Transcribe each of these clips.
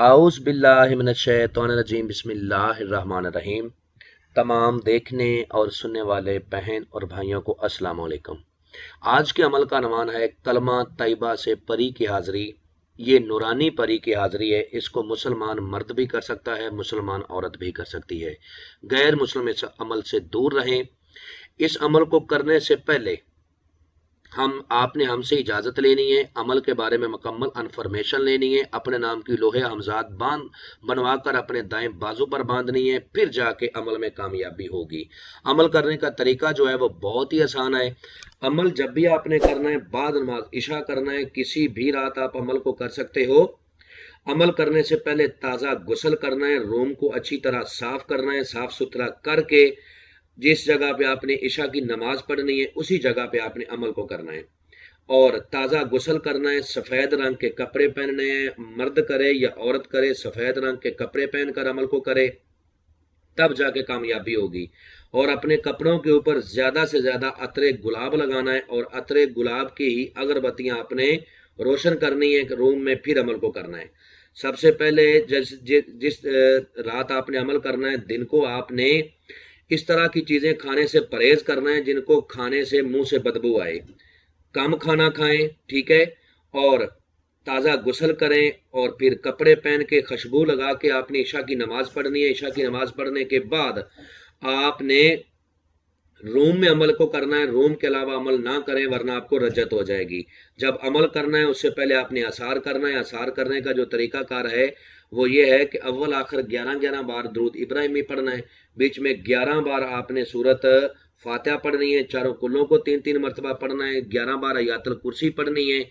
आउज़ बिल्लाहि मिनश्शैतानिर्रजीम बिस्मिल्लाहिर्रहमानिर्रहीम। तमाम देखने और सुनने वाले बहन और भाइयों को अस्सलाम वालेकुम। आज के अमल का अनवान है कलमा तैयबा से परी की हाज़िरी। ये नूरानी परी की हाज़िरी है। इसको मुसलमान मर्द भी कर सकता है, मुसलमान औरत भी कर सकती है। गैर मुस्लिम इस अमल से दूर रहें। इस अमल को करने से पहले आपने हमसे इजाज़त लेनी है, अमल के बारे में मुकम्मल इन्फॉर्मेशन लेनी है, अपने नाम की लोहे हमजाद बनवा कर अपने दाएं बाजू पर बांधनी है, फिर जाके अमल में कामयाबी होगी। अमल करने का तरीका जो है वो बहुत ही आसान है। अमल जब भी आपने करना है बाद नमाज इशा करना है, किसी भी रात आप अमल को कर सकते हो। अमल करने से पहले ताज़ा गुस्ल करना है, रूम को अच्छी तरह साफ करना है, साफ सुथरा करके जिस जगह पे आपने इशा की नमाज पढ़नी है उसी जगह पे आपने अमल को करना है और ताज़ा गुस्ल करना है। सफ़ेद रंग के कपड़े पहनने हैं, मर्द करे या औरत करे, सफ़ेद रंग के कपड़े पहनकर अमल को करे, तब जाके कामयाबी होगी। और अपने कपड़ों के ऊपर ज़्यादा से ज़्यादा अतरे गुलाब लगाना है और अतरे गुलाब की ही अगरबत्तियां आपने रोशन करनी है रूम में, फिर अमल को करना है। सबसे पहले जिस रात आपने अमल करना है, दिन को आपने इस तरह की चीजें खाने से परहेज करना है जिनको खाने से मुंह से बदबू आए। कम खाना खाएं, ठीक है, और ताज़ा गुस्ल करें और फिर कपड़े पहन के खुशबू लगा के आपने ईशा की नमाज पढ़नी है। ईशा की नमाज पढ़ने के बाद आपने रूम में अमल को करना है, रूम के अलावा अमल ना करें वरना आपको रजत हो जाएगी। जब अमल करना है उससे पहले आपने असार करना है। असार करने का जो तरीकाकार है वो ये है कि अव्वल आखिर 11-11 बार दुरूद इब्राहिमी पढ़ना है, बीच में 11 बार आपने सूरत फातिहा पढ़नी है, चारों कुल्लों को 3-3 मरतबा पढ़ना है, 11 बार आयतुल कुर्सी पढ़नी है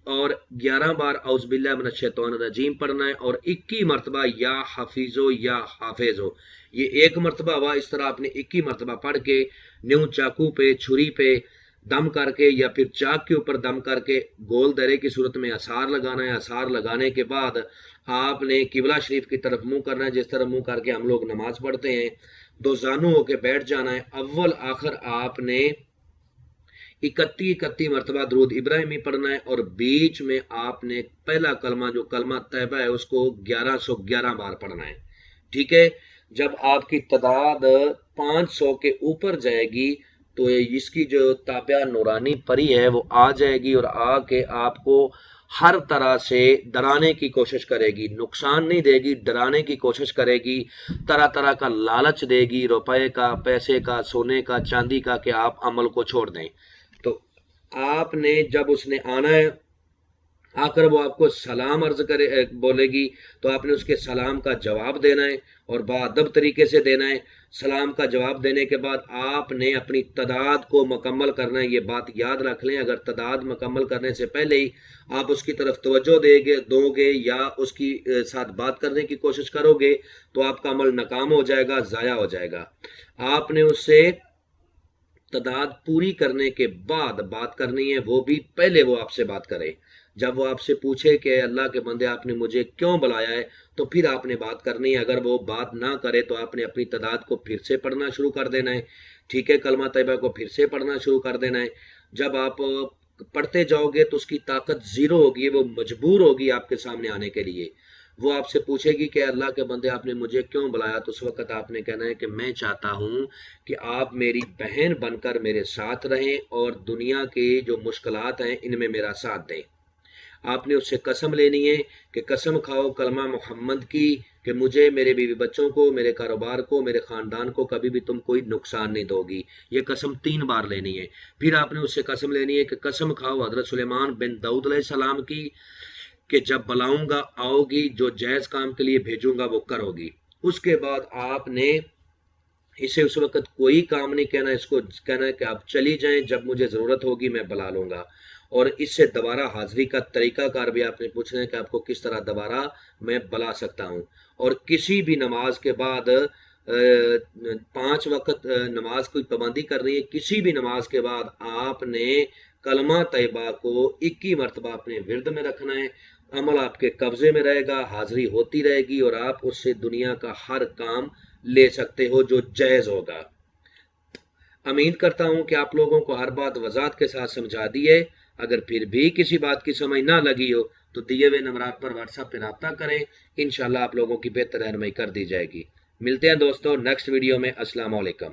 और 11 बार औज़ु बिल्लाहि मिनश शैतानिर रजीम पढ़ना है और 21 मरतबा या हफीजो या हाफिजो, ये एक मरतबा हुआ। इस तरह आपने 21 मरतबा पढ़ के न्यू चाकू पे छुरी पे दम करके या फिर चाक के ऊपर दम करके गोल दरे की सूरत में असार लगाना है। असार लगाने के बाद आपने किबला शरीफ की तरफ मुंह करना है, जिस तरह मुंह करके हम लोग नमाज पढ़ते हैं। दो जानू होके बैठ जाना है। अव्वल आखिर आपने 31 मरतबा दुरूद इब्राहिमी पढ़ना है और बीच में आपने पहला कलमा जो कलमा तैयबा है उसको 1111 बार पढ़ना है, ठीक है। जब आपकी तादाद 500 के ऊपर जाएगी तो इसकी जो ताबिया नूरानी परी है वो आ जाएगी और आके आपको हर तरह से डराने की कोशिश करेगी, नुकसान नहीं देगी, डराने की कोशिश करेगी, तरह तरह का लालच देगी, रुपए का, पैसे का, सोने का, चांदी का, कि आप अमल को छोड़ दें। तो आपने जब उसने आना है, आकर वो आपको सलाम अर्ज करे बोलेगी तो आपने उसके सलाम का जवाब देना है और बाअदब तरीके से देना है। सलाम का जवाब देने के बाद आपने अपनी तादाद को मुकम्मल करना है। ये बात याद रख लें, अगर तादाद मुकम्मल करने से पहले ही आप उसकी तरफ तवज्जो दोगे या उसकी साथ बात करने की कोशिश करोगे तो आपका अमल नाकाम हो जाएगा, ज़ाया हो जाएगा। आपने उससे तादाद पूरी करने के बाद बात करनी है, वो भी पहले वो आपसे बात करे। जब वो आपसे पूछे कि अल्लाह के बंदे आपने मुझे क्यों बुलाया है, तो फिर आपने बात करनी है। अगर वो बात ना करे तो आपने अपनी तादाद को फिर से पढ़ना शुरू कर देना है, ठीक है, कलमा तैयबा को फिर से पढ़ना शुरू कर देना है। जब आप पढ़ते जाओगे तो उसकी ताकत जीरो होगी, वो मजबूर होगी आपके सामने आने के लिए। वो आपसे पूछेगी कि अल्लाह के बंदे आपने मुझे क्यों बुलाया, तो उस वक्त आपने कहना है कि मैं चाहता हूं कि आप मेरी बहन बनकर मेरे साथ रहें और दुनिया की जो मुश्किलात हैं इनमें मेरा साथ दें। आपने उससे कसम लेनी है कि कसम खाओ कलमा मोहम्मद की कि मुझे, मेरे बीवी बच्चों को, मेरे कारोबार को, मेरे खानदान को कभी भी तुम कोई नुकसान नहीं दोगी। ये कसम 3 बार लेनी है। फिर आपने उससे कसम लेनी है कि कसम खाओ हजरत सुलेमान बिन दाऊद अलैहिस्सलाम की कि जब बुलाऊंगा आओगी, जो जायज काम के लिए भेजूंगा वो करोगी। उसके बाद आपने इसे उस वक्त कोई काम नहीं कहना, इसको कहना है कि आप चली जाएं, जब मुझे जरूरत होगी मैं बुला लूंगा। और इससे दोबारा हाजिरी का तरीकाकार भी आपने पूछना है कि आपको किस तरह दोबारा मैं बुला सकता हूं। और किसी भी नमाज के बाद 5 वक्त नमाज की पाबंदी करनी है। किसी भी नमाज के बाद आपने कलमा तैयबा को 21 मरतबा अपने विर्द में रखना है। अमल आपके कब्जे में रहेगा, हाजिरी होती रहेगी और आप उससे दुनिया का हर काम ले सकते हो जो जायज होगा। उम्मीद करता हूं कि आप लोगों को हर बात वजाहत के साथ समझा दी है। अगर फिर भी किसी बात की समझ ना लगी हो تو دیے ہوئے نمبرات پر واٹس ایپ پہ رابطہ کریں، انشاءاللہ آپ لوگوں کی بہتر رہنمائی کر دی جائے گی۔ ملتے ہیں دوستوں نیکسٹ ویڈیو میں۔ السلام علیکم۔